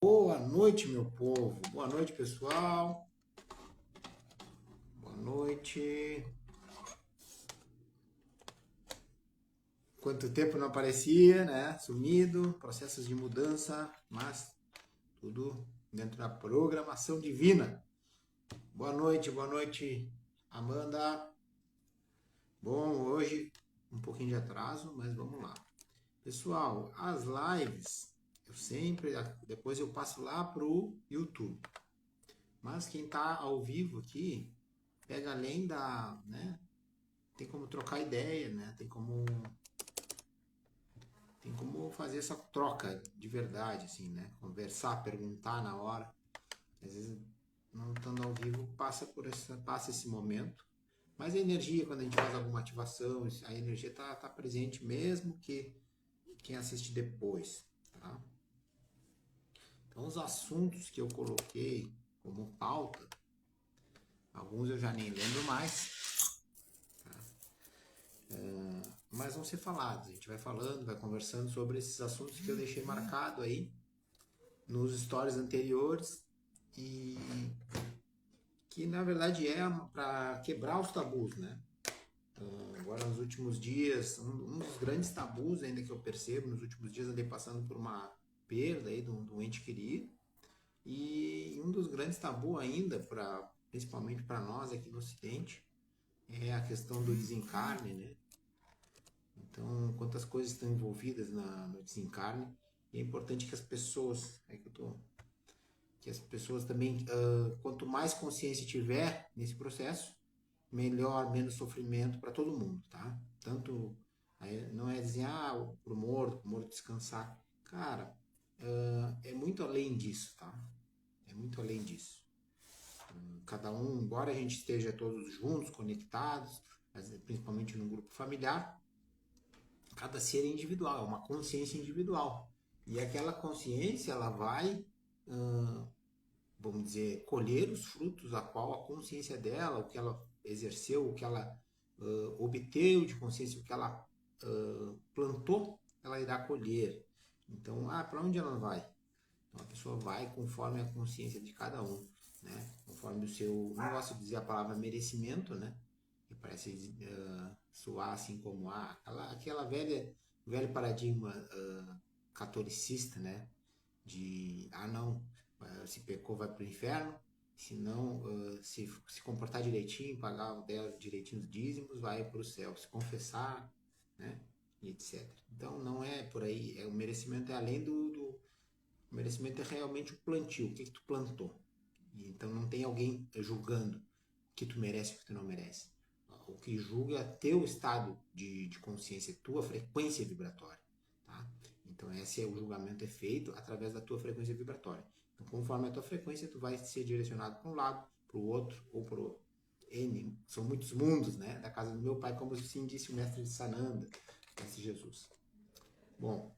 Boa noite, meu povo. Boa noite, pessoal. Boa noite. Quanto tempo não aparecia, né? Sumido, processos de mudança, mas tudo dentro da programação divina. Boa noite, Amanda. Bom, hoje um pouquinho de atraso, mas vamos lá. Pessoal, as lives, eu sempre, depois eu passo lá pro YouTube. Mas quem tá ao vivo aqui, pega além da, né? Tem como trocar ideia, né? Tem como fazer essa troca de verdade, assim, né? Conversar, perguntar na hora. Às vezes, não estando ao vivo, passa esse momento. Mas a energia, quando a gente faz alguma ativação, a energia tá presente mesmo que quem assiste depois, tá? Então, os assuntos que eu coloquei como pauta, alguns eu já nem lembro mais, mas vão ser falados. A gente vai falando, vai conversando sobre esses assuntos que eu deixei marcado aí nos stories anteriores e que na verdade é para quebrar os tabus, né? Agora nos últimos dias, um dos grandes tabus ainda que eu percebo, nos últimos dias andei passando por uma perda aí de um ente querido e um dos grandes tabus ainda, principalmente para nós aqui no Ocidente, é a questão do desencarne, né? Então, quantas coisas estão envolvidas no desencarne, e é importante que as pessoas, que as pessoas também, quanto mais consciência tiver nesse processo, melhor, menos sofrimento para todo mundo, tá? Tanto, aí não é dizer, pro morto descansar. Cara, é muito além disso, tá? É muito além disso. Cada um, embora a gente esteja todos juntos, conectados, principalmente no grupo familiar, cada ser é individual, é uma consciência individual. E aquela consciência, ela vai, vamos dizer, colher os frutos a qual a consciência dela, o que ela exerceu, o que ela obteve de consciência, o que ela plantou, ela irá colher. Então, para onde ela vai? Então, a pessoa vai conforme a consciência de cada um, né? Conforme o seu, não gosto de dizer a palavra merecimento, né? Que parece soar assim como aquela velho paradigma catolicista, né? De, não, se pecou vai para o inferno, se não, se comportar direitinho, pagar direitinho os dízimos, vai para o céu, se confessar, né? E etc. Então não é por aí, o merecimento é além o merecimento é realmente o plantio, o que tu plantou. E então não tem alguém julgando o que tu merece e o que tu não merece. O que julga é teu estado de consciência, tua frequência vibratória. Tá? Então esse é o julgamento é feito através da tua frequência vibratória. Então conforme a tua frequência, tu vai ser direcionado para um lado, para o outro ou para o N. São muitos mundos, né? Da casa do meu pai, como assim disse o mestre de Sananda, mestre Jesus. Bom,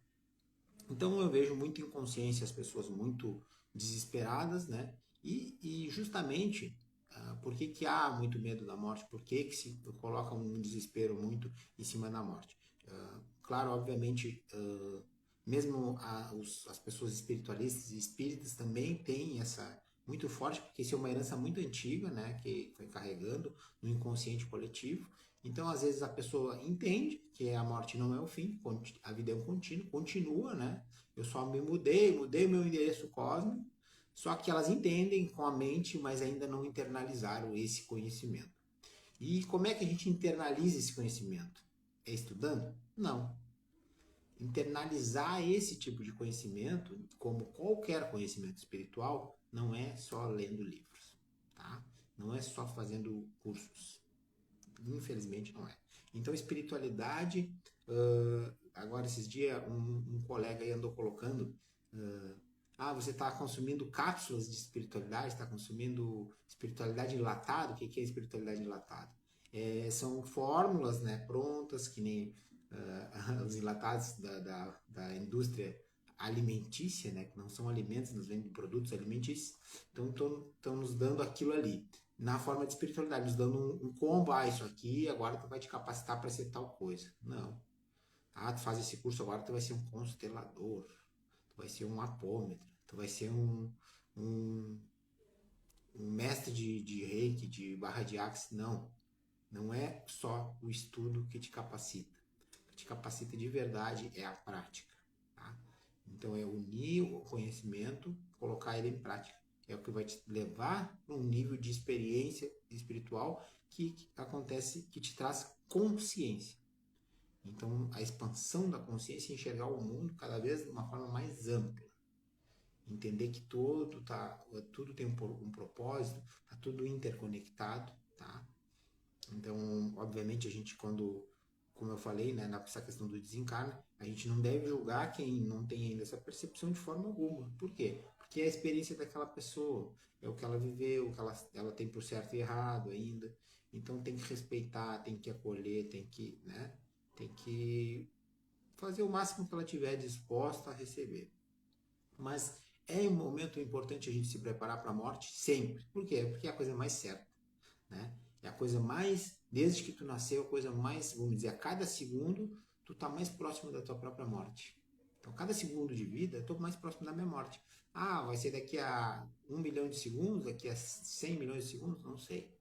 então eu vejo muita inconsciência, as pessoas muito desesperadas, né? E justamente por que, que há muito medo da morte? Por que, que se coloca um desespero muito em cima da morte? Claro, obviamente, mesmo as pessoas espiritualistas e espíritas também têm essa muito forte, porque isso é uma herança muito antiga, né? Que foi carregando no inconsciente coletivo. Então, às vezes, a pessoa entende que a morte não é o fim, a vida é um contínuo, continua, né? Eu só mudei o meu endereço cósmico, só que elas entendem com a mente, mas ainda não internalizaram esse conhecimento. E como é que a gente internaliza esse conhecimento? É estudando? Não. Internalizar esse tipo de conhecimento, como qualquer conhecimento espiritual, não é só lendo livros, tá? Não é só fazendo cursos. Infelizmente não é. Então, espiritualidade, agora esses dias um colega aí andou colocando, você está consumindo cápsulas de espiritualidade, está consumindo espiritualidade enlatada. O que é espiritualidade enlatada? São fórmulas, né, prontas, que nem os enlatados da indústria alimentícia, né, que não são alimentos, nos vendem produtos alimentícios, então estão nos dando aquilo ali na forma de espiritualidade, nos dando um combo, isso aqui agora tu vai te capacitar para ser tal coisa. Não. Tu faz esse curso agora, tu vai ser um constelador, tu vai ser um apômetra, tu tu vai ser um, um mestre de reiki, de barra de axis. Não. Não é só o estudo que te capacita. O que te capacita de verdade é a prática. Tá? Então é unir o conhecimento, colocar ele em prática. É o que vai te levar para um nível de experiência espiritual que acontece, que te traz consciência. Então, a expansão da consciência é enxergar o mundo cada vez de uma forma mais ampla. Entender que tudo tem um propósito, está tudo interconectado, tá? Então, obviamente, a gente como eu falei, né, nessa questão do desencarne, a gente não deve julgar quem não tem ainda essa percepção de forma alguma. Por quê? Porque é a experiência daquela pessoa, é o que ela viveu, o que ela tem por certo e errado ainda. Então tem que respeitar, tem que acolher, tem que fazer o máximo que ela tiver disposta a receber. Mas é um momento importante a gente se preparar para a morte sempre. Por quê? Porque é a coisa mais certa, né? É a coisa mais, desde que tu nasceu, a coisa mais, vamos dizer, a cada segundo, tu tá mais próximo da tua própria morte. Então, cada segundo de vida, eu tô mais próximo da minha morte. Ah, vai ser daqui a 1 milhão de segundos, daqui a 100 milhões de segundos? Não sei,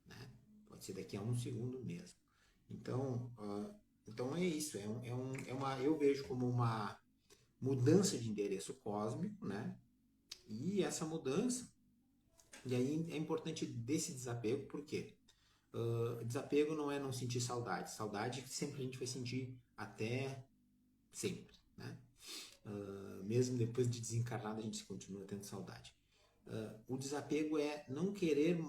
né? Pode ser daqui a 1 segundo mesmo. Então, então é isso. Eu vejo como uma mudança de endereço cósmico, né? E essa mudança, e aí é importante desse desapego, por quê? Desapego não é não sentir saudade. Saudade sempre a gente vai sentir até sempre, né? Mesmo depois de desencarnado a gente continua tendo saudade. O desapego é não querer,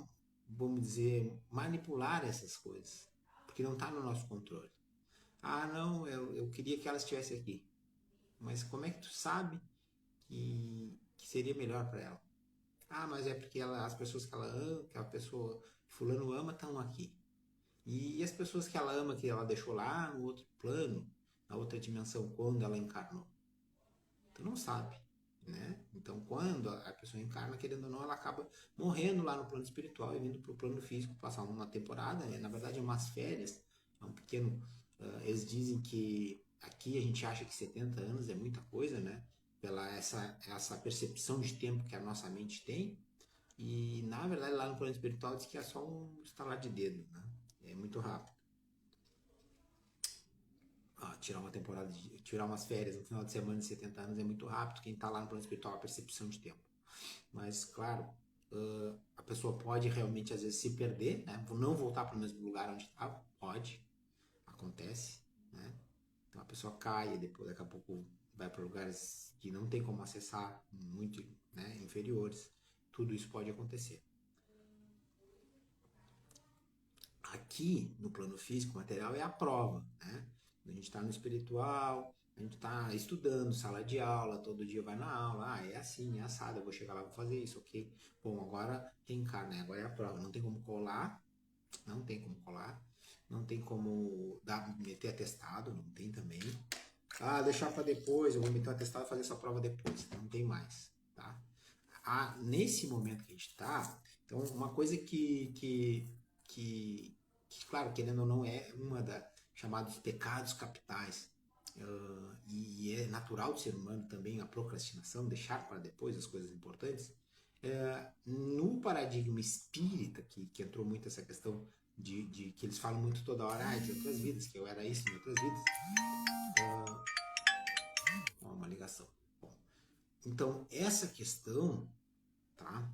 vamos dizer, manipular essas coisas, porque não está no nosso controle. Ah, não, eu queria que ela estivesse aqui. Mas como é que tu sabe que seria melhor para ela? Ah, mas é porque as pessoas que ela ama, que a pessoa fulano ama, estão aqui. E as pessoas que ela ama, que ela deixou lá no outro plano, na outra dimensão, quando ela encarnou? Tu não sabe, né? Então, quando a pessoa encarna, querendo ou não, ela acaba morrendo lá no plano espiritual e vindo para o plano físico, passar uma temporada, né? Na verdade, é umas férias, é um pequeno... eles dizem que aqui a gente acha que 70 anos é muita coisa, né? Pela essa percepção de tempo que a nossa mente tem. E, na verdade, lá no plano espiritual diz que é só um estalar de dedo, né? É muito rápido. Tirar uma temporada, tirar umas férias no final de semana de 70 anos é muito rápido. Quem está lá no plano espiritual, a percepção de tempo. Mas, claro, a pessoa pode realmente, às vezes, se perder, né? Não voltar para o mesmo lugar onde estava. Pode, acontece, né? Então a pessoa cai e depois, daqui a pouco, vai para lugares que não tem como acessar, muito, né, inferiores. Tudo isso pode acontecer. Aqui, no plano físico, o material é a prova, né? A gente está no espiritual, a gente está estudando, sala de aula, todo dia vai na aula, é assim, é assado, eu vou chegar lá, vou fazer isso, ok? Bom, agora tem cá, né? Agora é a prova, não tem como colar, não tem como colar, não tem como meter atestado, não tem também. Deixar para depois, eu vou meter o atestado e fazer essa prova depois, não tem mais, tá? Nesse momento que a gente está, então uma coisa que, claro, querendo ou não, é uma da chamados pecados capitais. E é natural do ser humano também a procrastinação, deixar para depois as coisas importantes. No paradigma espírita, que entrou muito essa questão de que eles falam muito toda hora, de outras vidas, que eu era isso em outras vidas. Uma ligação. Bom, então, essa questão, tá?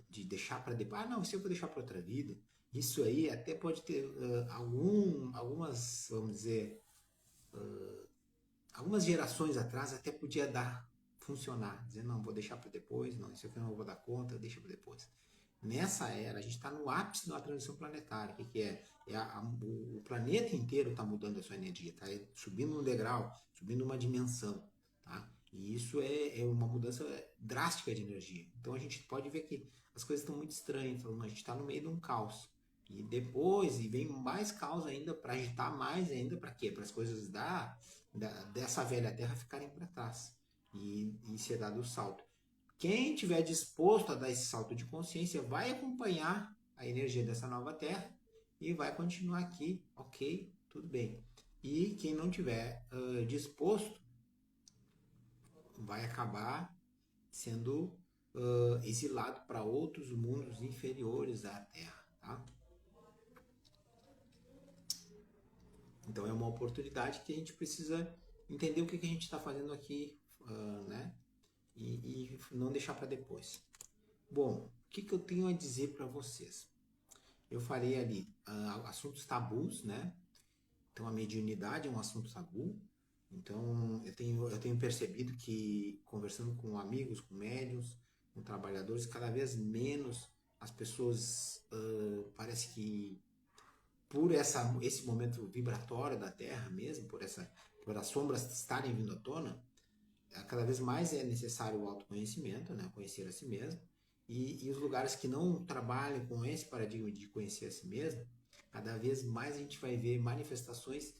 De deixar para depois. Não, isso eu vou deixar para outra vida. Isso aí até pode ter algumas, vamos dizer, algumas gerações atrás até podia funcionar. Dizer, não, vou deixar para depois, não, isso aqui eu não vou dar conta, deixa para depois. Nessa era, a gente está no ápice de uma transição planetária. O que é? O planeta inteiro está mudando a sua energia, está subindo um degrau, subindo uma dimensão. Tá? E isso é uma mudança drástica de energia. Então a gente pode ver que as coisas estão muito estranhas. Então a gente está no meio de um caos. E depois, vem mais caos ainda para agitar mais ainda, para quê? Para as coisas dessa velha terra ficarem para trás e ser dado o salto. Quem tiver disposto a dar esse salto de consciência vai acompanhar a energia dessa nova terra e vai continuar aqui, ok, tudo bem. E quem não tiver disposto vai acabar sendo exilado para outros mundos inferiores à Terra, tá? Então é uma oportunidade que a gente precisa entender o que a gente está fazendo aqui, né? E não deixar para depois. Bom, o que eu tenho a dizer para vocês? Eu falei ali assuntos tabus, né? Então a mediunidade é um assunto tabu. Então eu tenho percebido que conversando com amigos, com médiuns, com trabalhadores, cada vez menos as pessoas parece que por esse momento vibratório da Terra mesmo, por as sombras estarem vindo à tona, cada vez mais é necessário o autoconhecimento, né? Conhecer a si mesmo. E os lugares que não trabalham com esse paradigma de conhecer a si mesmo, cada vez mais a gente vai ver manifestações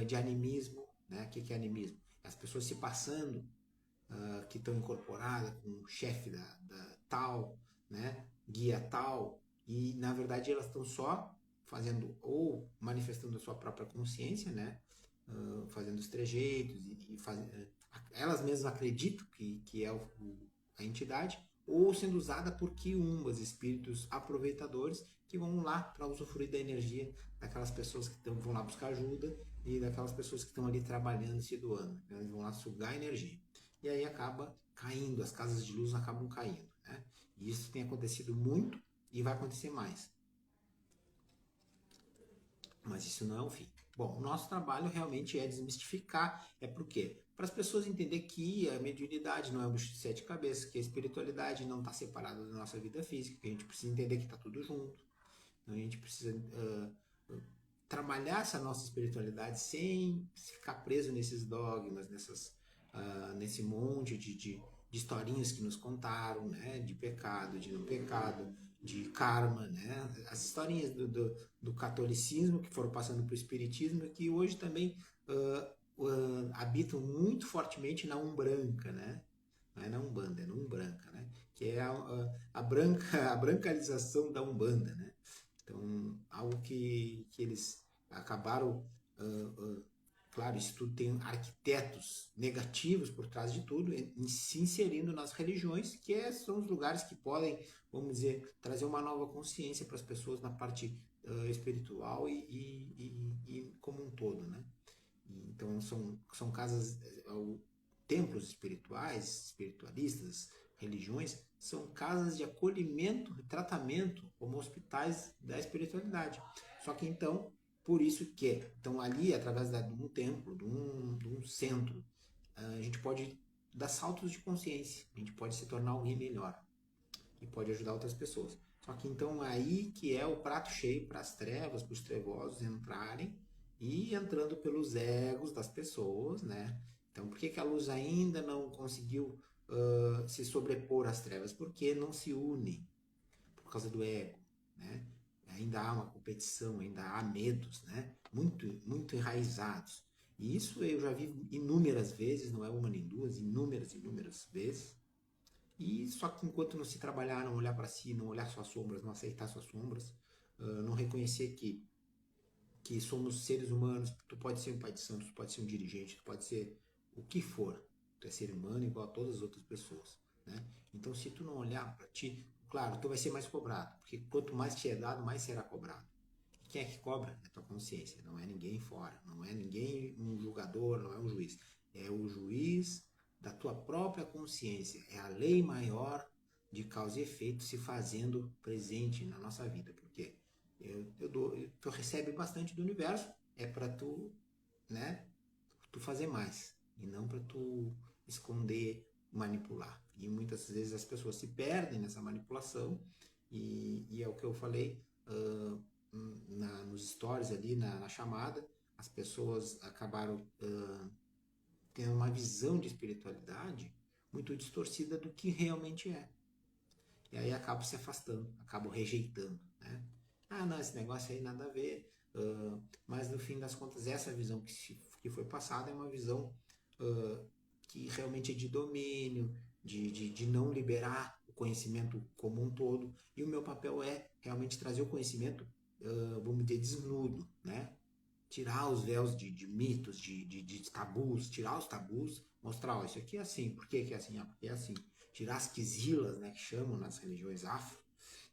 de animismo, né? O que é animismo? As pessoas se passando que estão incorporadas com o chefe da tal, né? Guia tal, e na verdade elas estão só fazendo ou manifestando a sua própria consciência, né? Fazendo os trejeitos elas mesmas acreditam que é a entidade, ou sendo usada por quiumbas, espíritos aproveitadores que vão lá para usufruir da energia daquelas pessoas que vão lá buscar ajuda e daquelas pessoas que estão ali trabalhando e se doando. Então, eles vão lá sugar energia. E aí acaba caindo, as casas de luz acabam caindo, né? E isso tem acontecido muito e vai acontecer mais. Mas isso não é o fim. Bom, o nosso trabalho realmente é desmistificar. É por quê? Para as pessoas entenderem que a mediunidade não é um bicho de sete cabeças, que a espiritualidade não está separada da nossa vida física, que a gente precisa entender que está tudo junto. Então a gente precisa trabalhar essa nossa espiritualidade sem ficar preso nesses dogmas, nesse monte de historinhas que nos contaram, né? De pecado, de não pecado, de karma, né? As historinhas do catolicismo que foram passando para o espiritismo, que hoje também habitam muito fortemente na Umbranca, né? Não é na Umbanda, é na Umbranca, né? Que é a brancalização da Umbanda, né? Então, algo que eles acabaram, claro, isso tudo tem arquitetos negativos por trás de tudo, se inserindo nas religiões, são os lugares que podem, vamos dizer, trazer uma nova consciência para as pessoas na parte espiritual e como um todo, né? Então, são casas, templos espirituais, espiritualistas, religiões, são casas de acolhimento e tratamento como hospitais da espiritualidade. Só que então, por isso que, então ali, através de um templo, de um centro, a gente pode dar saltos de consciência, a gente pode se tornar alguém melhor e pode ajudar outras pessoas. Só que então aí que é o prato cheio para as trevas, para os trevosos entrarem e entrando pelos egos das pessoas, né? Então por que a luz ainda não conseguiu se sobrepor às trevas? Porque não se une por causa do ego, né? Ainda há uma competição, ainda há medos, né? Muito enraizados. E isso eu já vi inúmeras vezes, não é uma nem duas, inúmeras vezes. E só que enquanto não se trabalhar, não olhar para si, não olhar suas sombras, não aceitar suas sombras, não reconhecer que somos seres humanos, tu pode ser um pai de santo, tu pode ser um dirigente, tu pode ser o que for. Tu é ser humano igual a todas as outras pessoas, né? Então, se tu não olhar para ti, claro, tu vai ser mais cobrado, porque quanto mais te é dado, mais será cobrado. E quem é que cobra? É tua consciência, não é ninguém fora, não é ninguém um julgador, não é um juiz. É o juiz da tua própria consciência. É a lei maior de causa e efeito se fazendo presente na nossa vida. Porque tu recebe bastante do universo, é para tu, né, tu fazer mais e não para tu esconder, manipular. E muitas vezes as pessoas se perdem nessa manipulação e é o que eu falei nos stories ali, na chamada, as pessoas acabaram tendo uma visão de espiritualidade muito distorcida do que realmente é. E aí acabam se afastando, acabam rejeitando, né? Ah, não, esse negócio aí nada a ver. Mas no fim das contas, essa visão que foi passada é uma visão que realmente é de domínio, de não liberar o conhecimento como um todo. E o meu papel é realmente trazer o conhecimento, vamos dizer, desnudo, né? tirar os véus de mitos, de tabus, tirar os tabus, mostrar, ó, isso aqui é assim, por que que é assim? Ah, porque é assim. Tirar as quisilas, né, que chamam nas religiões afro,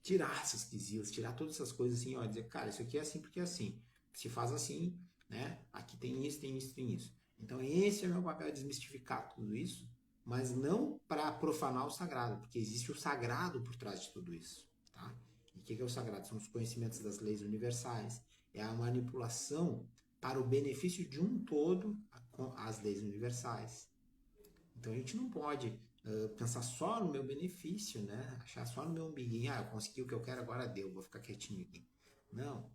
tirar essas quisilas, tirar todas essas coisas assim, ó, dizer, cara, isso aqui é assim porque é assim. Se faz assim, né, aqui tem isso, tem isso, tem isso. Então esse é o meu papel, desmistificar tudo isso, mas não para profanar o sagrado, porque existe o sagrado por trás de tudo isso, tá? E o que é o sagrado? São os conhecimentos das leis universais, é a manipulação para o benefício de um todo com as leis universais. Então a gente não pode pensar só no meu benefício, né? Achar só no meu umbiguinho, eu consegui o que eu quero, agora deu, vou ficar quietinho aqui. Não.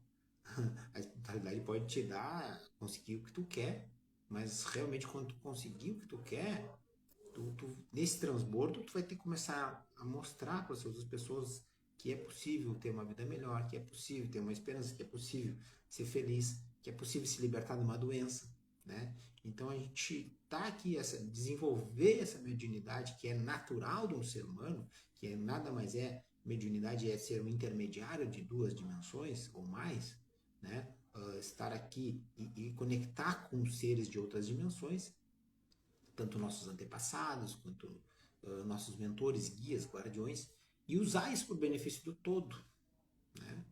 A espiritualidade pode te dar, conseguir o que tu quer, mas realmente quando tu conseguir o que tu quer, nesse transbordo, tu vai ter que começar a mostrar para as outras pessoas que é possível ter uma vida melhor, que é possível ter uma esperança, que é possível ser feliz, que é possível se libertar de uma doença, né? Então a gente tá aqui desenvolver essa mediunidade que é natural de um ser humano, que nada mais é mediunidade é ser um intermediário de duas dimensões ou mais, né? Estar aqui e conectar com seres de outras dimensões, tanto nossos antepassados quanto nossos mentores, guias, guardiões, e usar isso para o benefício do todo, né?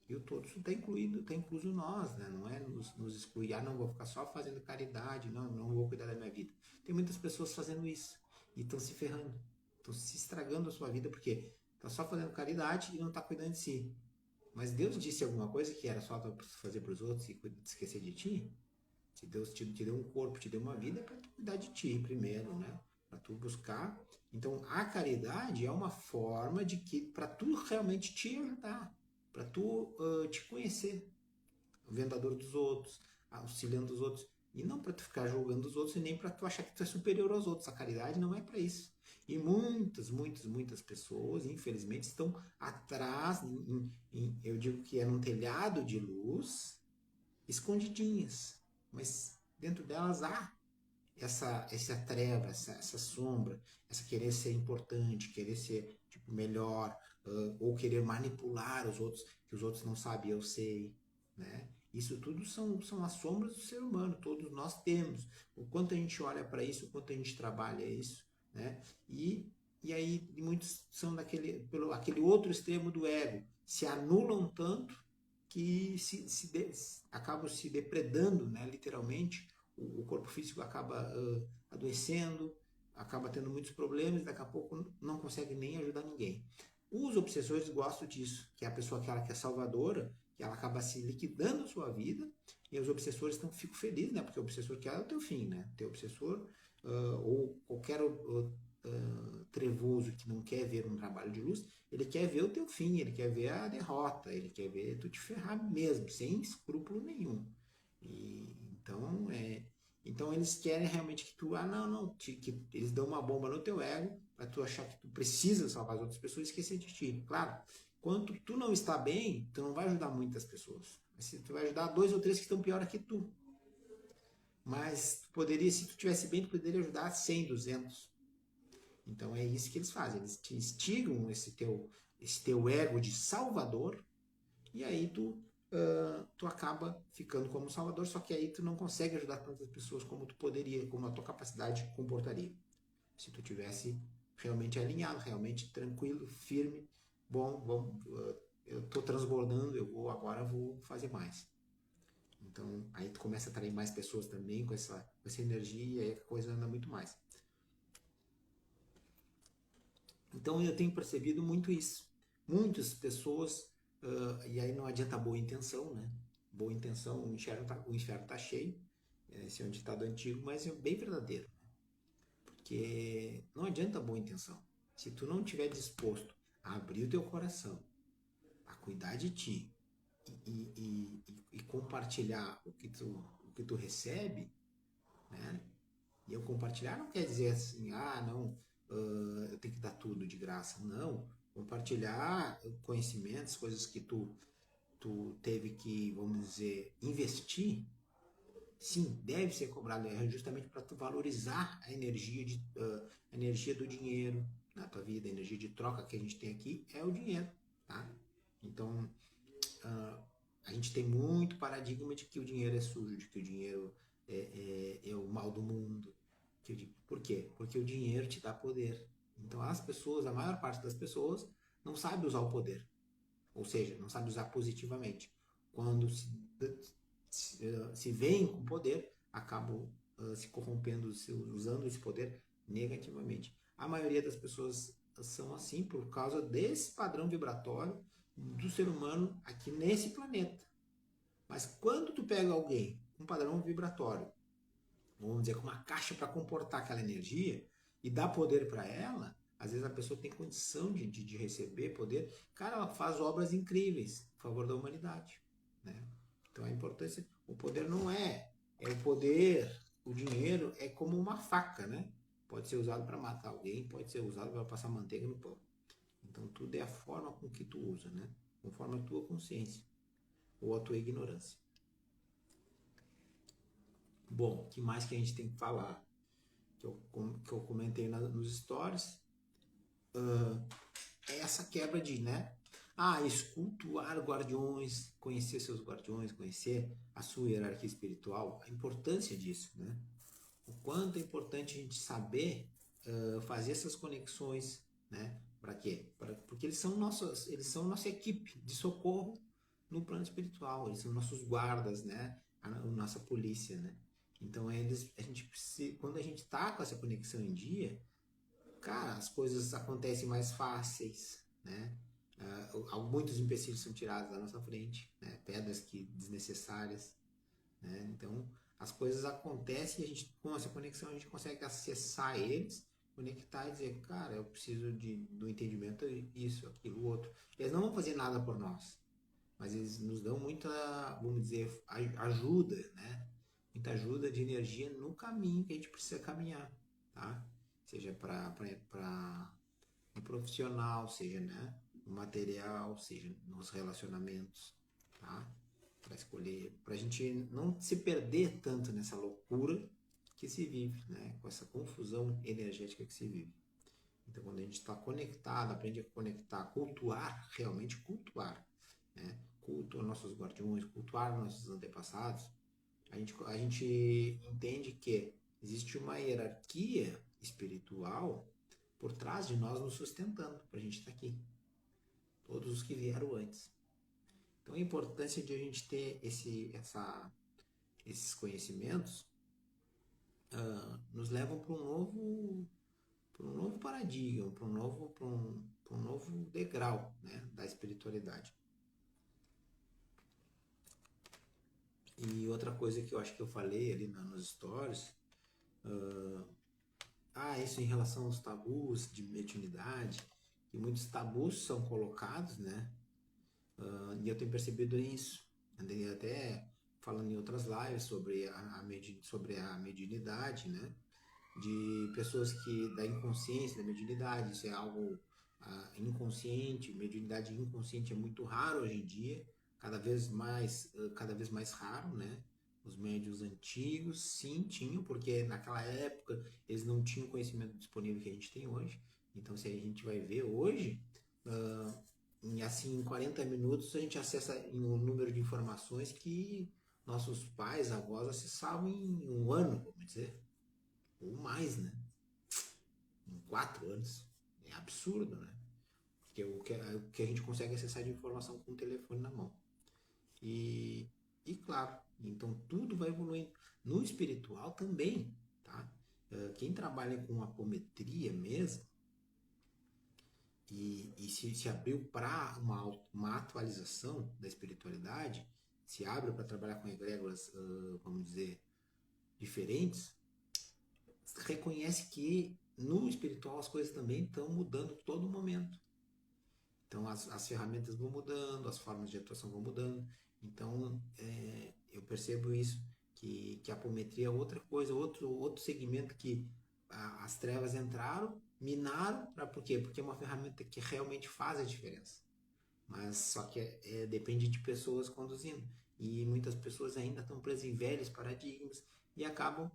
E o todo está incluído, está incluso nós, né? Não é nos excluir, não vou ficar só fazendo caridade, não vou cuidar da minha vida. Tem muitas pessoas fazendo isso e estão se ferrando, estão se estragando a sua vida porque está só fazendo caridade e não está cuidando de si. Mas Deus disse alguma coisa que era só fazer para os outros e esquecer de ti? Se Deus te deu um corpo, te deu uma vida, é para tu cuidar de ti primeiro, né? Para tu buscar. Então, a caridade é uma forma de que para tu realmente te ajudar, para tu te conhecer, o vendedor dos outros, auxiliando os outros, e não para tu ficar julgando os outros e nem para tu achar que tu é superior aos outros. A caridade não é para isso. E muitas pessoas, infelizmente, estão atrás, eu digo que é num telhado de luz, escondidinhas, mas dentro delas há essa treva, essa sombra, essa querer ser importante, querer ser tipo, melhor, ou querer manipular os outros, que os outros não sabem, eu sei, né? Isso tudo são as sombras do ser humano, todos nós temos. O quanto a gente olha para isso, o quanto a gente trabalha isso, né? E aí muitos são aquele outro extremo do ego, se anulam tanto que acabam se depredando, né, literalmente. O corpo físico acaba adoecendo, acaba tendo muitos problemas e daqui a pouco não consegue nem ajudar ninguém. Os obsessores gostam disso, que é a pessoa aquela que é salvadora, que ela acaba se liquidando a sua vida, e os obsessores ficam felizes, né? Porque o obsessor quer o teu fim, né? O teu obsessor, ou qualquer trevoso que não quer ver um trabalho de luz, ele quer ver o teu fim, ele quer ver a derrota, ele quer ver tu te ferrar mesmo, sem escrúpulo nenhum. Então eles querem realmente que tu, que eles dão uma bomba no teu ego para tu achar que tu precisa salvar as outras pessoas e esquecer de ti. Claro, quando tu não está bem, tu não vai ajudar muitas pessoas. Tu vai ajudar 2 ou 3 que estão pior que tu. Mas tu poderia, se tu estivesse bem, tu poderia ajudar 100, 200. Então é isso que eles fazem, eles te instigam esse teu ego de salvador, e aí tu acaba ficando como salvador, só que aí tu não consegue ajudar tantas pessoas como tu poderia, como a tua capacidade comportaria. Se tu tivesse realmente alinhado, realmente tranquilo, firme, bom, eu estou transbordando, agora vou fazer mais. Então aí tu começa a atrair mais pessoas também com essa energia, e aí a coisa anda muito mais. Então eu tenho percebido muito isso. Muitas pessoas, e aí não adianta boa intenção, né? Boa intenção, o inferno tá cheio. Esse é um ditado antigo, mas é bem verdadeiro. Porque não adianta boa intenção. Se tu não estiver disposto a abrir o teu coração, a cuidar de ti e compartilhar o que tu recebe, né? E eu compartilhar não quer dizer assim, não, eu tenho que dar tudo de graça. Não. Compartilhar conhecimentos, coisas que tu teve que, vamos dizer, investir, sim, deve ser cobrado. É justamente para tu valorizar a energia do dinheiro na tua vida, a energia de troca que a gente tem aqui é o dinheiro, tá? Então, a gente tem muito paradigma de que o dinheiro é sujo, de que o dinheiro é o mal do mundo. Por quê? Porque o dinheiro te dá poder. Então as pessoas, a maior parte das pessoas, não sabe usar o poder. Ou seja, não sabe usar positivamente. Quando se veem com poder, acabam se corrompendo, usando esse poder negativamente. A maioria das pessoas são assim por causa desse padrão vibratório do ser humano aqui nesse planeta. Mas quando tu pega alguém com um padrão vibratório, vamos dizer, com uma caixa para comportar aquela energia e dá poder para ela, às vezes a pessoa tem condição de receber poder, cara, ela faz obras incríveis em favor da humanidade, né? Então a importância, o poder não é o poder, o dinheiro é como uma faca, né? Pode ser usado para matar alguém, pode ser usado para passar manteiga no pão. Então tudo é a forma com que tu usa, né? Conforme a tua consciência ou a tua ignorância. Bom, o que mais que a gente tem que falar? Que eu comentei nos stories, é essa quebra de, né? Escultuar guardiões, conhecer seus guardiões, conhecer a sua hierarquia espiritual, a importância disso, né? O quanto é importante a gente saber fazer essas conexões, né? Para quê? Porque eles são nossa equipe de socorro no plano espiritual, eles são nossos guardas, né? A nossa polícia, né? Então quando a gente tá com essa conexão em dia, cara, as coisas acontecem mais fáceis, né? Muitos empecilhos são tirados da nossa frente, né? Pedras que desnecessárias, né? Então, as coisas acontecem e com essa conexão a gente consegue acessar eles, conectar e dizer, cara, eu preciso do entendimento isso, aquilo, outro. Eles não vão fazer nada por nós, mas eles nos dão muita, vamos dizer, ajuda, né? Muita ajuda de energia no caminho que a gente precisa caminhar, tá? Seja para um profissional, seja, né, no material, seja nos relacionamentos, tá? Para escolher, para a gente não se perder tanto nessa loucura que se vive, né? Com essa confusão energética que se vive. Então, quando a gente está conectado, aprende a conectar, cultuar, realmente cultuar, né? Cultuar nossos guardiões, cultuar nossos antepassados, a gente entende que existe uma hierarquia espiritual por trás de nós nos sustentando para a gente estar aqui. Todos os que vieram antes. Então a importância de a gente ter esses conhecimentos nos levam para um novo paradigma, para um novo degrau, né, da espiritualidade. E outra coisa que eu acho que eu falei ali nos stories, isso em relação aos tabus de mediunidade, que muitos tabus são colocados, né? E eu tenho percebido isso. Andei até falando em outras lives sobre a mediunidade, né? De pessoas da inconsciência, da mediunidade, isso é algo inconsciente, mediunidade inconsciente é muito raro hoje em dia, cada vez mais raro, né? Os médiuns antigos, sim, tinham, porque naquela época eles não tinham o conhecimento disponível que a gente tem hoje. Então, se a gente vai ver hoje, em 40 minutos a gente acessa um número de informações que nossos pais, avós acessavam em um ano, vamos dizer, ou mais, né? Em 4 anos. É absurdo, né? Porque o que a gente consegue acessar de informação com o telefone na mão. E claro, então tudo vai evoluindo. No espiritual também, tá? Quem trabalha com apometria mesmo, e se abriu para uma atualização da espiritualidade, se abre para trabalhar com egrégoras, vamos dizer, diferentes, reconhece que no espiritual as coisas também estão mudando todo momento. Então as ferramentas vão mudando, as formas de atuação vão mudando. Então eu percebo isso, que a apometria é outra coisa, outro segmento que as trevas entraram, minaram, por quê? Porque é uma ferramenta que realmente faz a diferença. Mas só que depende de pessoas conduzindo. E muitas pessoas ainda estão presas em velhos paradigmas e acabam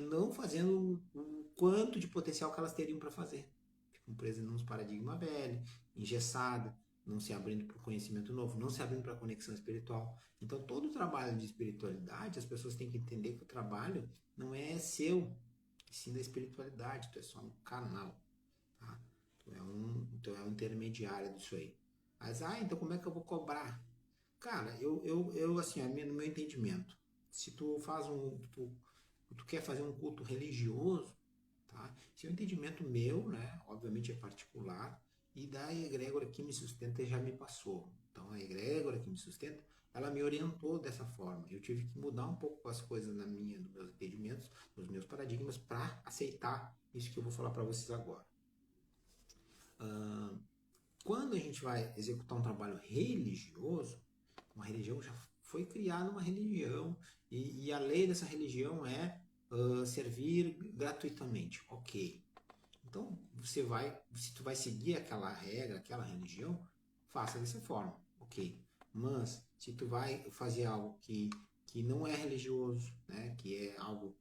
não fazendo o quanto de potencial que elas teriam para fazer. Ficam presas num paradigma velho, engessado, não se abrindo para o conhecimento novo, não se abrindo para a conexão espiritual. Então, todo o trabalho de espiritualidade, as pessoas têm que entender que o trabalho não é seu, e sim da espiritualidade, tu é só um canal, tá? Tu é um intermediário disso aí. Mas, então como é que eu vou cobrar? Cara, eu assim, no meu entendimento, se tu faz tu quer fazer um culto religioso, tá? Esse é um entendimento meu, né? Obviamente é particular, e da egrégora que me sustenta já me passou. Então a egrégora que me sustenta, ela me orientou dessa forma. Eu tive que mudar um pouco as coisas nos meus entendimentos, nos meus paradigmas, para aceitar isso que eu vou falar para vocês agora. Quando a gente vai executar um trabalho religioso, uma religião já foi criada uma religião e a lei dessa religião é servir gratuitamente. Ok. Então, se tu vai seguir aquela regra, aquela religião, faça dessa forma. Ok. Mas, se tu vai fazer algo que não é religioso, né, que é algo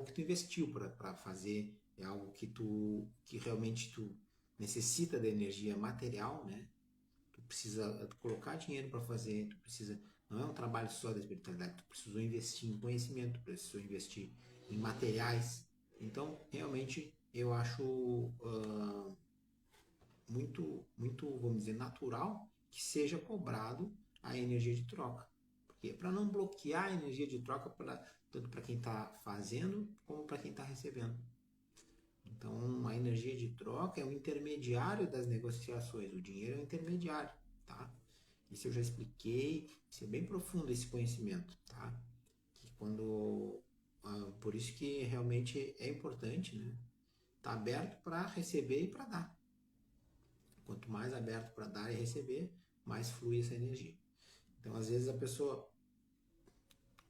que tu investiu para fazer, é algo que realmente tu necessita da energia material, né? Tu precisa colocar dinheiro para fazer, tu precisa, não é um trabalho só da espiritualidade, tu precisou investir em conhecimento, precisou investir em materiais. Então, realmente, eu acho muito, vamos dizer, natural que seja cobrado a energia de troca. Porque para não bloquear a energia de troca tanto para quem está fazendo como para quem está recebendo. Então, a energia de troca é o intermediário das negociações. O dinheiro é o intermediário, tá? Isso eu já expliquei. Isso é bem profundo esse conhecimento, tá? Que por isso que realmente é importante, né? Tá aberto para receber e para dar. Quanto mais aberto para dar e receber, mais flui essa energia. Então, às vezes a pessoa,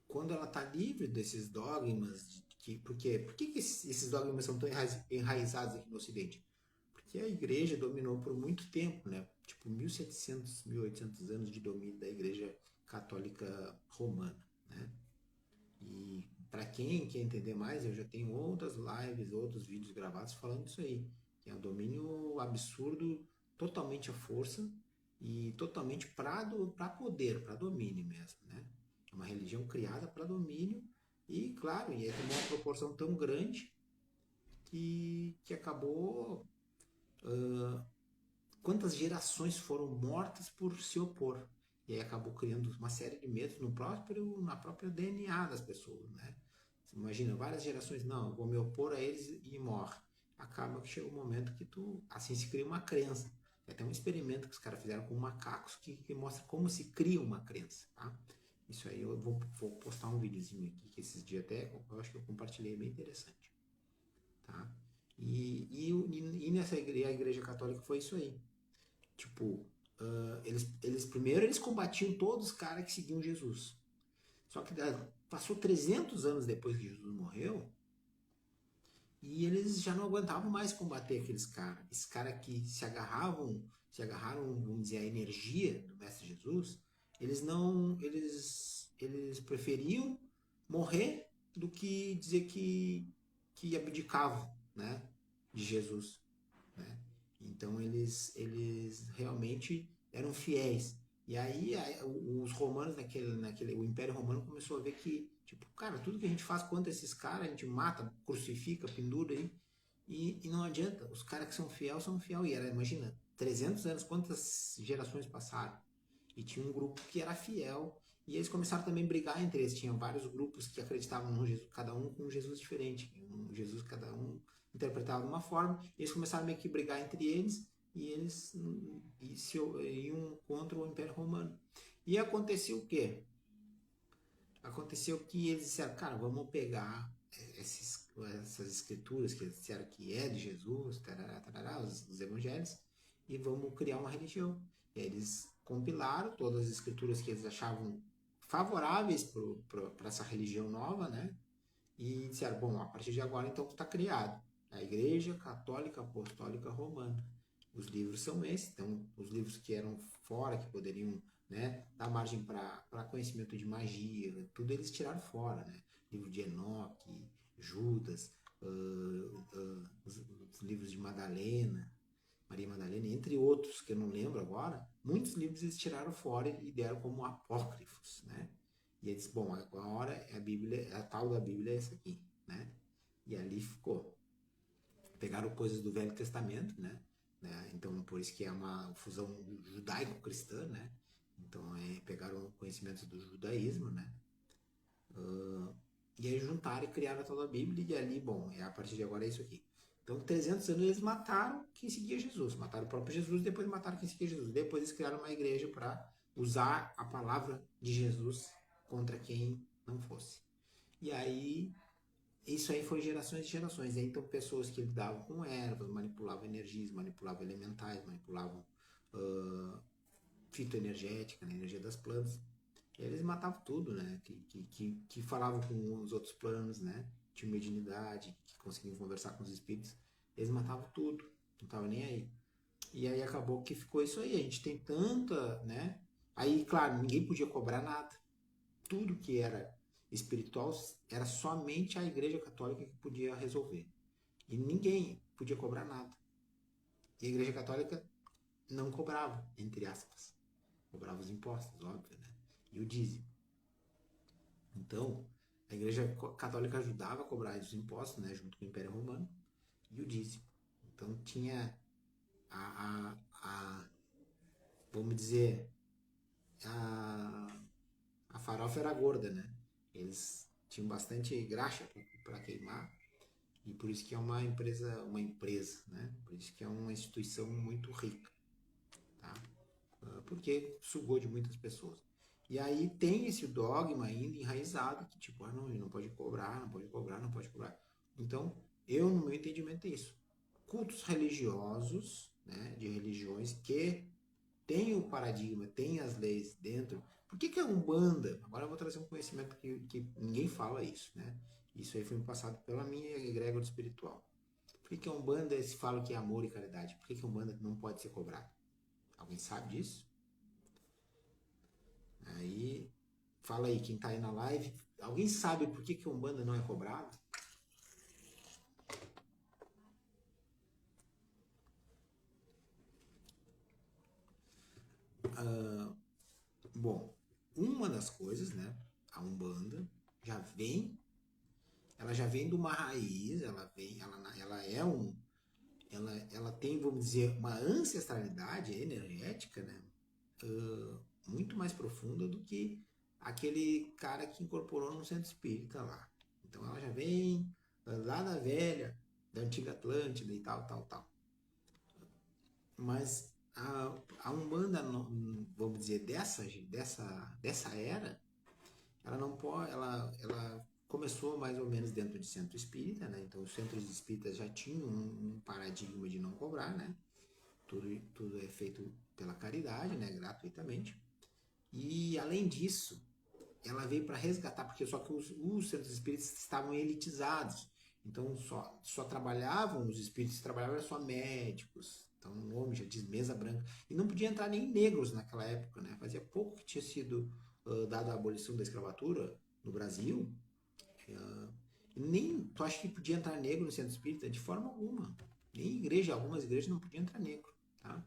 quando ela está livre desses dogmas, por que esses dogmas são tão enraizados aqui no Ocidente? Porque a igreja dominou por muito tempo, né? Tipo 1700, 1800 anos de domínio da igreja católica romana, né? E para quem quer entender mais, eu já tenho outras lives, outros vídeos gravados falando disso aí, que é um domínio absurdo, totalmente à força e totalmente para poder, para domínio mesmo, né? É uma religião criada para domínio e, claro, e aí tomou uma proporção tão grande que acabou quantas gerações foram mortas por se opor. E aí acabou criando uma série de medos na própria DNA das pessoas, né? Você imagina, várias gerações, não, eu vou me opor a eles e morre. Acaba que chega um momento que assim se cria uma crença. Tem até um experimento que os caras fizeram com macacos que mostra como se cria uma crença, tá? Isso aí eu vou postar um videozinho aqui, que esses dias até, eu acho que eu compartilhei, bem interessante, tá? E nessa igreja, a igreja católica foi isso aí. Tipo, primeiro eles combatiam todos os caras que seguiam Jesus. Só que passou 300 anos depois que Jesus morreu e eles já não aguentavam mais combater aqueles caras. Esses caras que se agarraram, vamos dizer, à energia do Mestre Jesus, eles não, eles preferiam morrer do que dizer que abdicavam, né, de Jesus, né? Então eles realmente eram fiéis. E aí os romanos o Império Romano começou a ver que, tipo, cara, tudo que a gente faz contra esses caras, a gente mata, crucifica, pendura aí, e não adianta. Os caras que são fiéis são fiéis. E imagina, 300 anos, quantas gerações passaram? E tinha um grupo que era fiel. E eles começaram também a brigar entre eles. Tinha vários grupos que acreditavam no Jesus, cada um com um Jesus diferente. Um Jesus, cada um interpretava de uma forma. Eles começaram meio que brigar entre eles e eles iam contra o Império Romano. E aconteceu o quê? Aconteceu que eles disseram, cara, vamos pegar essas escrituras que eles disseram que é de Jesus, tarará, tarará, os evangelhos, e vamos criar uma religião. E eles compilaram todas as escrituras que eles achavam favoráveis para essa religião nova, né? E disseram, bom, a partir de agora então está criado a Igreja Católica Apostólica Romana. Os livros são esses, então os livros que eram fora, que poderiam, né, dar margem para conhecimento de magia, tudo eles tiraram fora, né? Livro de Enoque, Judas, os livros de Maria Maria Madalena, entre outros que eu não lembro agora, muitos livros eles tiraram fora e deram como apócrifos, né? E eles, bom, agora a Bíblia, a tal da Bíblia é essa aqui, né? E ali ficou. Pegaram coisas do Velho Testamento, né? Então, por isso que é uma fusão judaico-cristã, né? Então, pegaram conhecimentos do judaísmo, né? E aí juntaram e criaram a tal da Bíblia, e ali, bom, a partir de agora é isso aqui. Então, 300 anos eles mataram quem seguia Jesus, mataram o próprio Jesus, depois mataram quem seguia Jesus. Depois eles criaram uma igreja para usar a palavra de Jesus contra quem não fosse. E aí, isso aí foi gerações e gerações. E aí, então, pessoas que lidavam com ervas, manipulavam energias, manipulavam elementais, manipulavam fitoenergética, né, energia das plantas. E eles matavam tudo, né? Que falavam com os outros planos, né? Tinha mediunidade, que conseguiam conversar com os espíritos. Eles matavam tudo, não estavam nem aí. E aí acabou que ficou isso aí. A gente tem tanta, né? Aí, claro, ninguém podia cobrar nada. Tudo que era espiritual era somente a Igreja Católica que podia resolver. E ninguém podia cobrar nada. E a Igreja Católica não cobrava, entre aspas. Cobrava os impostos, óbvio, né? E o dízimo. Então, a Igreja Católica ajudava a cobrar os impostos, né, junto com o Império Romano, e o dízimo. Então, tinha vamos dizer, a, a farofa era gorda, né? Eles tinham bastante graxa para queimar, e por isso que é uma empresa, né? Por isso que é uma instituição muito rica, tá? Porque sugou de muitas pessoas. E aí tem esse dogma ainda enraizado, que tipo, não, ele não pode cobrar, não pode cobrar, não pode cobrar. Então, eu, no meu entendimento, é isso. Cultos religiosos, né, de religiões que têm o paradigma, têm as leis dentro. Por que a Umbanda? Agora eu vou trazer um conhecimento que ninguém fala isso, né? Isso aí foi me passado pela minha egrégora espiritual. Por que a Umbanda se fala que é amor e caridade? Por que a Umbanda não pode ser cobrada? Alguém sabe disso? Aí, fala aí, quem tá aí na live, alguém sabe por que a Umbanda não é cobrado? Bom, uma das coisas, né, a Umbanda já vem, ela já vem de uma raiz, ela é ela tem, vamos dizer, uma ancestralidade energética, né, muito mais profunda do que aquele cara que incorporou no centro espírita lá. Então ela já vem lá da velha, da antiga Atlântida e tal, tal, tal. Mas a Umbanda, vamos dizer, dessa era, ela não pode, ela começou mais ou menos dentro de centro espírita, né? Então os centros espíritas já tinham um paradigma de não cobrar, né? Tudo é feito pela caridade, né? Gratuitamente. E além disso, ela veio para resgatar, porque só que os centros espíritas estavam elitizados. Então só trabalhavam, os espíritos trabalhavam só médicos. Então o nome já diz mesa branca. E não podia entrar nem negros naquela época, né? Fazia pouco que tinha sido dada a abolição da escravatura no Brasil. Nem tu acha que podia entrar negro no centro espírita? De forma alguma. Nem igreja, algumas igrejas não podiam entrar negro, tá?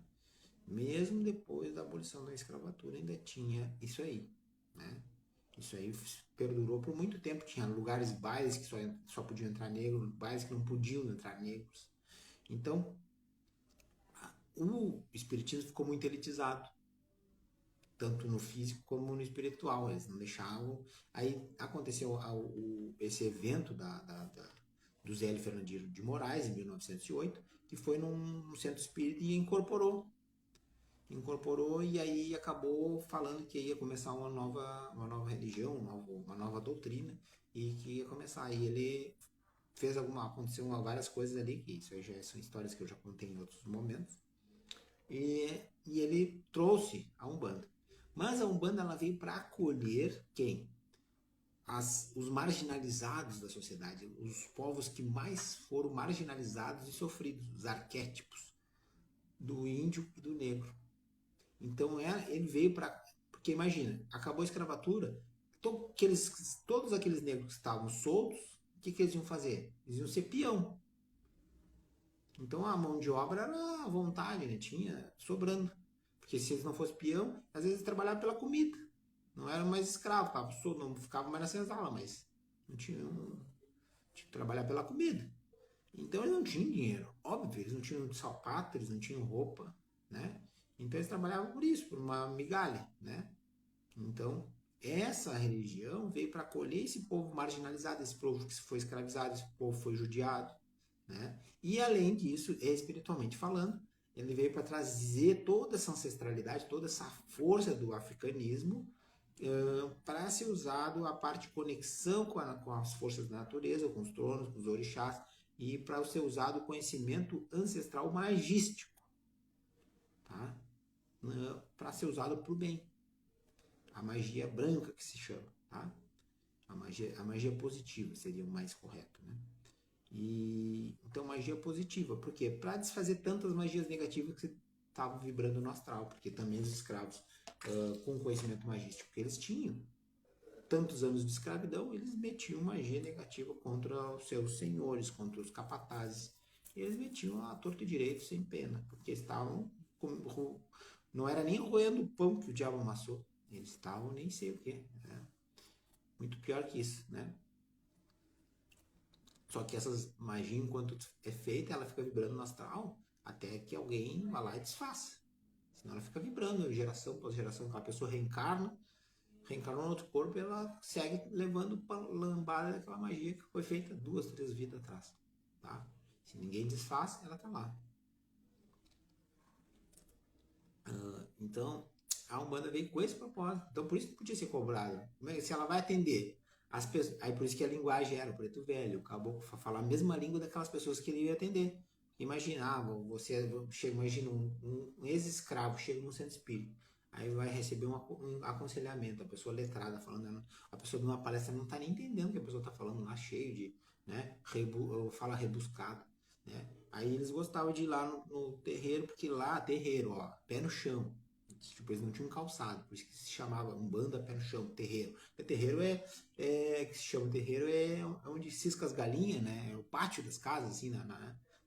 Mesmo depois da abolição da escravatura ainda tinha isso aí, né? Isso aí perdurou por muito tempo. Tinha lugares, bailes que só podiam entrar negros, bailes que não podiam entrar negros. Então, o espiritismo ficou muito elitizado, tanto no físico como no espiritual. Eles não deixavam. Aí aconteceu esse evento do Zélio Fernandino de Moraes, em 1908, que foi num centro espírita e incorporou e aí acabou falando que ia começar uma nova religião, uma nova doutrina e que ia começar. E ele aconteceu várias coisas ali, que isso aí já são histórias que eu já contei em outros momentos, e ele trouxe a Umbanda. Mas a Umbanda ela veio para acolher quem? Os marginalizados da sociedade, os povos que mais foram marginalizados e sofridos, os arquétipos do índio e do negro. Então ele veio para. Porque imagina, acabou a escravatura, todos aqueles negros que estavam soltos, o que eles iam fazer? Eles iam ser peão. Então a mão de obra era à vontade, né? Tinha sobrando. Porque se eles não fossem peão, às vezes eles trabalhavam pela comida. Não eram mais escravos, não ficavam mais na senzala, mas não tinham, tinha que trabalhar pela comida. Então eles não tinham dinheiro. Óbvio, eles não tinham sapato, eles não tinham roupa, né? Então eles trabalhavam por isso, por uma migalha, né? Então, essa religião veio para acolher esse povo marginalizado, esse povo que foi escravizado, esse povo foi judiado, né? E além disso, espiritualmente falando, ele veio para trazer toda essa ancestralidade, toda essa força do africanismo para ser usado a parte de conexão com as forças da natureza, com os tronos, com os orixás, e para ser usado o conhecimento ancestral magístico, tá? Para ser usado para o bem. A magia branca que se chama, tá? A magia positiva seria o mais correto, né? E então magia positiva, por quê? Para desfazer tantas magias negativas que estavam vibrando no astral, porque também os escravos com conhecimento magístico que eles tinham, tantos anos de escravidão, eles metiam magia negativa contra os seus senhores, contra os capatazes. E eles metiam a torto e direito sem pena, porque estavam não era nem roendo o pão que o diabo amassou, eles estavam nem sei o que, né? Muito pior que isso, né? Só que essas magia, enquanto é feita, ela fica vibrando no astral até que alguém vá lá e desfaça. Senão ela fica vibrando, geração após geração. Aquela pessoa reencarnou no outro corpo e ela segue levando para lambada daquela magia que foi feita 2, 3 vidas atrás. Tá? Se ninguém desfaz, ela tá lá. Então, a Umbanda veio com esse propósito. Então, por isso que podia ser cobrado. Se ela vai atender as pessoas. Aí, por isso que a linguagem era o preto velho, o caboclo falar a mesma língua daquelas pessoas que ele ia atender. Imaginava, imagina um ex-escravo chega no centro espírita. Aí vai receber um aconselhamento, a pessoa letrada falando, a pessoa de uma palestra não está nem entendendo o que a pessoa está falando lá, cheio de, né, fala rebuscado, né? Aí eles gostavam de ir lá no terreiro, porque lá, terreiro, ó, pé no chão. Tipo, eles não tinham calçado, por isso que se chamava Umbanda pé no chão, terreiro. Porque terreiro que se chama terreiro é onde cisca as galinhas, né? É o pátio das casas, assim,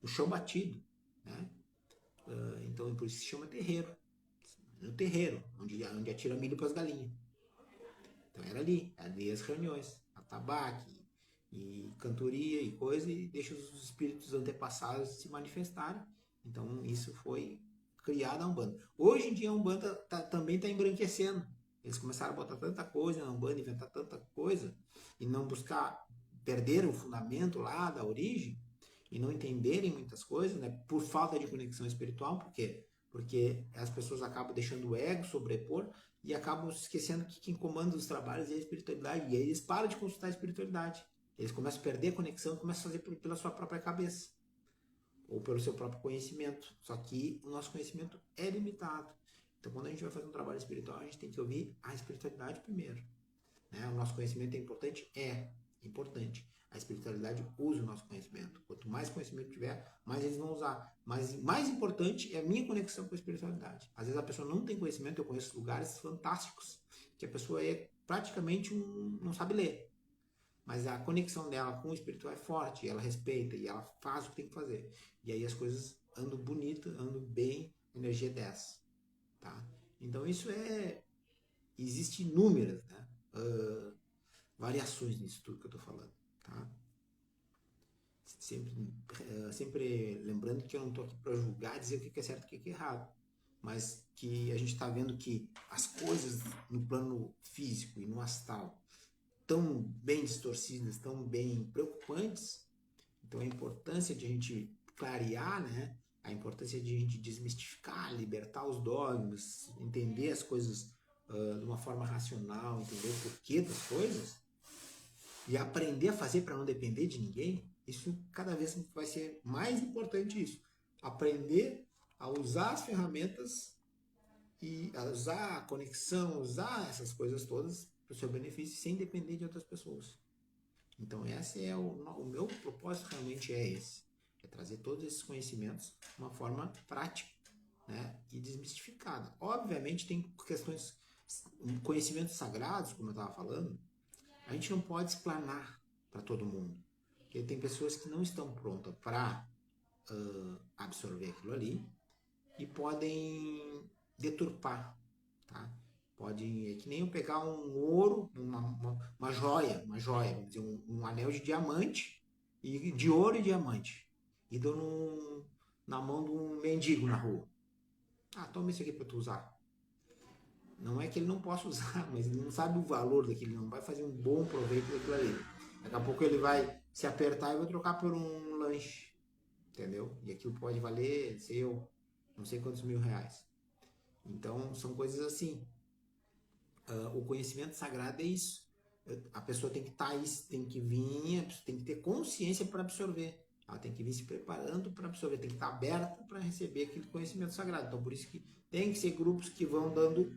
no chão batido, né? Então, por isso se chama terreiro. No terreiro, onde atira milho para as galinhas. Então era ali as reuniões, atabaque e cantoria e coisa, e deixa os espíritos antepassados se manifestarem. Então isso foi criado a Umbanda. Hoje em dia a Umbanda também está embranquecendo. Eles começaram a botar tanta coisa na Umbanda, inventar tanta coisa, e não buscar, perder o fundamento lá da origem, e não entenderem muitas coisas, né, por falta de conexão espiritual, por quê? Porque as pessoas acabam deixando o ego sobrepor e acabam esquecendo que quem comanda os trabalhos é a espiritualidade. E aí eles param de consultar a espiritualidade. Eles começam a perder a conexão, começam a fazer pela sua própria cabeça ou pelo seu próprio conhecimento. Só que o nosso conhecimento é limitado. Então, quando a gente vai fazer um trabalho espiritual, a gente tem que ouvir a espiritualidade primeiro. Né? O nosso conhecimento é importante? É importante. A espiritualidade usa o nosso conhecimento. Quanto mais conhecimento tiver, mais eles vão usar. Mas mais importante é a minha conexão com a espiritualidade. Às vezes a pessoa não tem conhecimento, eu conheço lugares fantásticos que a pessoa é praticamente não sabe ler. Mas a conexão dela com o espiritual é forte, ela respeita e ela faz o que tem que fazer. E aí as coisas andam bonito, andam bem, energia desce. Tá? Então isso existe inúmeras, né? Variações nisso tudo que eu estou falando, tá? Sempre lembrando que eu não estou aqui para julgar, dizer o que é certo e o que é errado, mas que a gente está vendo que as coisas no plano físico e no astral tão bem distorcidas, tão bem preocupantes. Então a importância de a gente clarear, né? A importância de a gente desmistificar, libertar os dogmas, entender as coisas de uma forma racional, entender o porquê das coisas e aprender a fazer para não depender de ninguém, isso cada vez vai ser mais importante isso. Aprender a usar as ferramentas e a usar a conexão, usar essas coisas todas para o seu benefício sem depender de outras pessoas. Então esse é o meu propósito realmente é esse. É trazer todos esses conhecimentos de uma forma prática, né, e desmistificada. Obviamente tem questões, conhecimentos sagrados, como eu estava falando, a gente não pode explanar para todo mundo. Porque tem pessoas que não estão prontas para absorver aquilo ali e podem deturpar, tá? Podem, é que nem eu pegar um ouro, uma joia, vamos dizer, um anel de diamante, e de ouro e diamante, e dou na mão de um mendigo na rua. Ah, toma isso aqui para tu usar. Não é que ele não possa usar, mas ele não sabe o valor daquilo, não vai fazer um bom proveito daquilo ali. Daqui a pouco ele vai se apertar e vai trocar por um lanche, entendeu? E aquilo pode valer, sei eu, não sei quantos mil reais. Então, são coisas assim. O conhecimento sagrado é isso. A pessoa tem que estar aí, tem que vir, tem que ter consciência para absorver. Ela tem que vir se preparando para absorver, tem que estar aberta para receber aquele conhecimento sagrado. Então, por isso que tem que ser grupos que vão dando,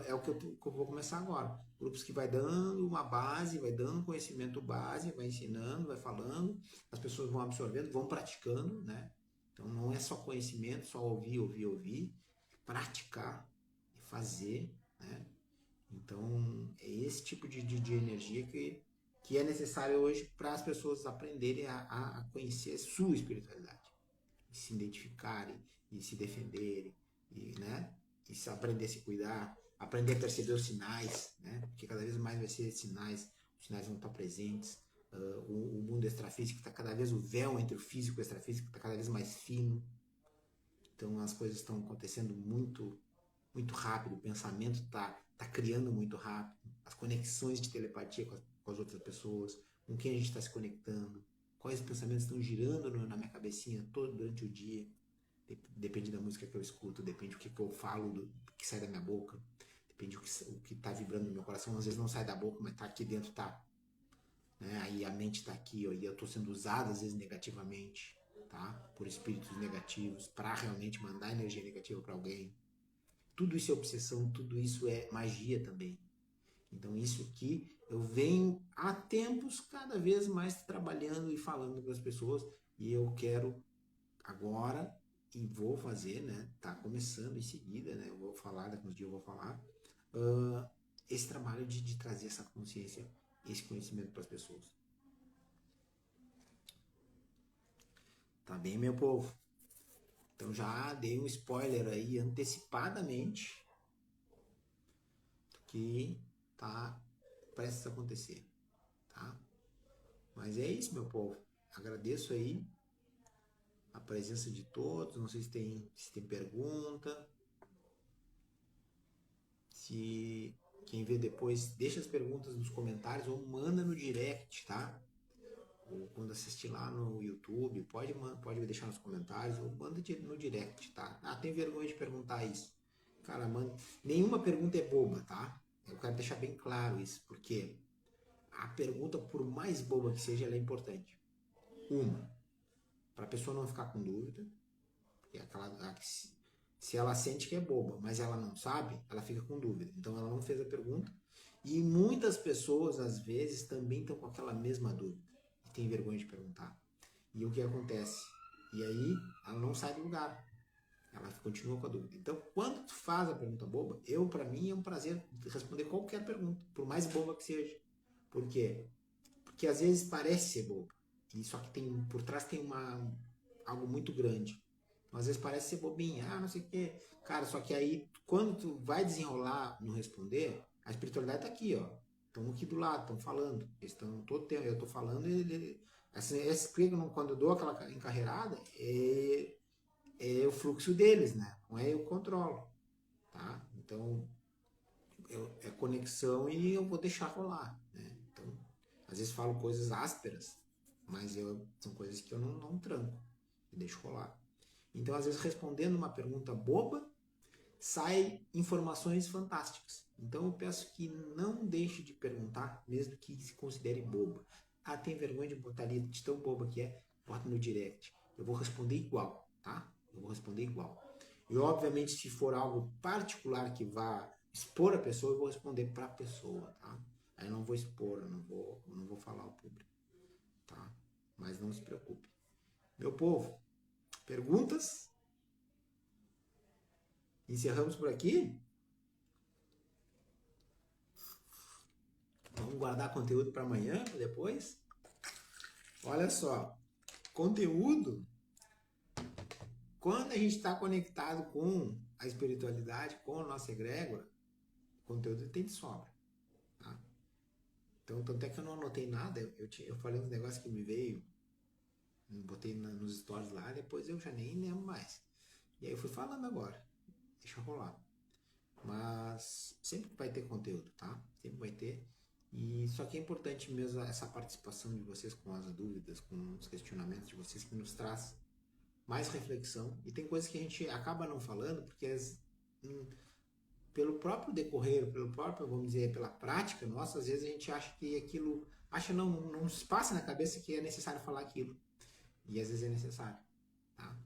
é o que eu vou começar agora. Grupos que vai dando uma base, vai dando conhecimento base, vai ensinando, vai falando, as pessoas vão absorvendo, vão praticando, né? Então, não é só conhecimento, só ouvir, praticar e fazer, né? Então, é esse tipo de energia que é necessário hoje para as pessoas aprenderem a conhecer a sua espiritualidade, e se identificarem, e se defenderem, e, né? E se aprender a se cuidar, aprender a perceber os sinais, né? Porque cada vez mais vai ser sinais, os sinais vão estar presentes. O mundo extrafísico está cada vez, o véu entre o físico e o extrafísico está cada vez mais fino. Então, as coisas estão acontecendo muito rápido, o pensamento tá criando muito rápido, as conexões de telepatia com as outras pessoas, com quem a gente está se conectando, quais pensamentos estão girando na minha cabecinha todo durante o dia, depende da música que eu escuto, depende do que eu falo, do que sai da minha boca, depende do que tá vibrando no meu coração, às vezes não sai da boca, mas tá aqui dentro, tá, né? Aí a mente tá aqui, ó, e eu tô sendo usado às vezes negativamente, tá? Por espíritos negativos, para realmente mandar energia negativa para alguém. Tudo isso é obsessão, tudo isso é magia também. Então, isso aqui eu venho há tempos cada vez mais trabalhando e falando com as pessoas, e eu quero agora e vou fazer, né? Tá começando em seguida, né? Eu vou falar, daqui uns dias eu vou falar, esse trabalho de trazer essa consciência, esse conhecimento para as pessoas. Tá bem, meu povo? Então já dei um spoiler aí antecipadamente que tá prestes a acontecer, tá? Mas é isso, meu povo. Agradeço aí a presença de todos. Não sei se tem pergunta. Se quem vê depois, deixa as perguntas nos comentários ou manda no direct, tá? Ou quando assistir lá no YouTube, pode deixar nos comentários ou manda no direct, tá? Ah, tem vergonha de perguntar isso. Cara, manda. Nenhuma pergunta é boba, tá? Eu quero deixar bem claro isso, porque a pergunta, por mais boba que seja, ela é importante. Uma, para a pessoa não ficar com dúvida, porque se ela sente que é boba, mas ela não sabe, ela fica com dúvida. Então ela não fez a pergunta. E muitas pessoas, às vezes, também estão com aquela mesma dúvida e tem vergonha de perguntar. E o que acontece? E aí ela não sai do lugar. Ela continua com a dúvida. Então, quando tu faz a pergunta boba, para mim é um prazer responder qualquer pergunta, por mais boba que seja. Por quê? Porque às vezes parece ser boba. E só que por trás tem algo muito grande. Às vezes parece ser bobinha, não sei o quê. Cara, só que aí, quando tu vai desenrolar no responder, a espiritualidade tá aqui, ó. Estão aqui do lado, estão falando. Eles estão todo tempo, eu tô falando, assim, quando eu dou aquela encarreirada, é o fluxo deles, né? Não é eu controlo, tá? Então, é conexão e eu vou deixar rolar, né? Então, às vezes falo coisas ásperas, mas são coisas que eu não tranco, eu deixo rolar. Então, às vezes, respondendo uma pergunta boba, sai informações fantásticas. Então, eu peço que não deixe de perguntar, mesmo que se considere boba. Ah, tem vergonha de botar ali, de tão boba que é? Bota no direct. Eu vou responder igual, tá? Eu vou responder igual. E, obviamente, se for algo particular que vá expor a pessoa, eu vou responder para a pessoa, tá? Aí eu não vou expor, eu não vou falar ao público, tá? Mas não se preocupe. Meu povo, perguntas? Encerramos por aqui? Vamos guardar conteúdo para amanhã, para depois? Olha só, conteúdo quando a gente está conectado com a espiritualidade, com a nossa egrégora, o conteúdo tem de sobra, tá? Então, tanto é que eu não anotei nada, eu falei uns negócios que me veio, botei nos stories lá, depois eu já nem lembro mais. E aí eu fui falando agora, deixa rolar. Mas sempre vai ter conteúdo, tá? Sempre vai ter. E só que é importante mesmo essa participação de vocês com as dúvidas, com os questionamentos de vocês que nos traz mais reflexão. E tem coisas que a gente acaba não falando porque pelo próprio decorrer, pelo próprio, vamos dizer, pela prática nossa, às vezes a gente acha que aquilo, acha não se passa na cabeça que é necessário falar aquilo. E às vezes é necessário, tá?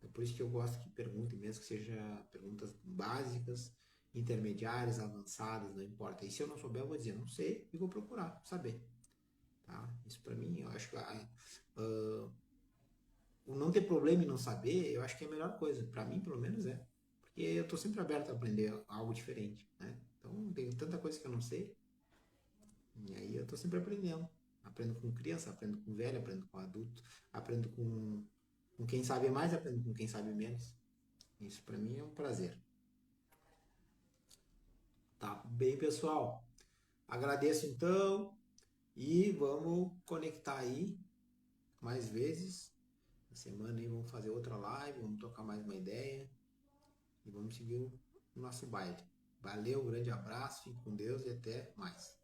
É por isso que eu gosto que perguntem, mesmo que seja perguntas básicas, intermediárias, avançadas, não importa. E se eu não souber, eu vou dizer, não sei, e vou procurar saber, tá? Isso para mim, eu acho que o não ter problema em não saber, eu acho que é a melhor coisa. Para mim, pelo menos, é. Porque eu tô sempre aberto a aprender algo diferente, né? Então, tem tanta coisa que eu não sei, e aí eu tô sempre aprendendo. Aprendo com criança, aprendo com velho, aprendo com adulto, aprendo com quem sabe mais, aprendo com quem sabe menos. Isso para mim é um prazer. Tá bem, pessoal? Agradeço então e vamos conectar aí mais vezes. Na semana aí vamos fazer outra live, vamos trocar mais uma ideia e vamos seguir o nosso baile. Valeu, um grande abraço, fique com Deus e até mais.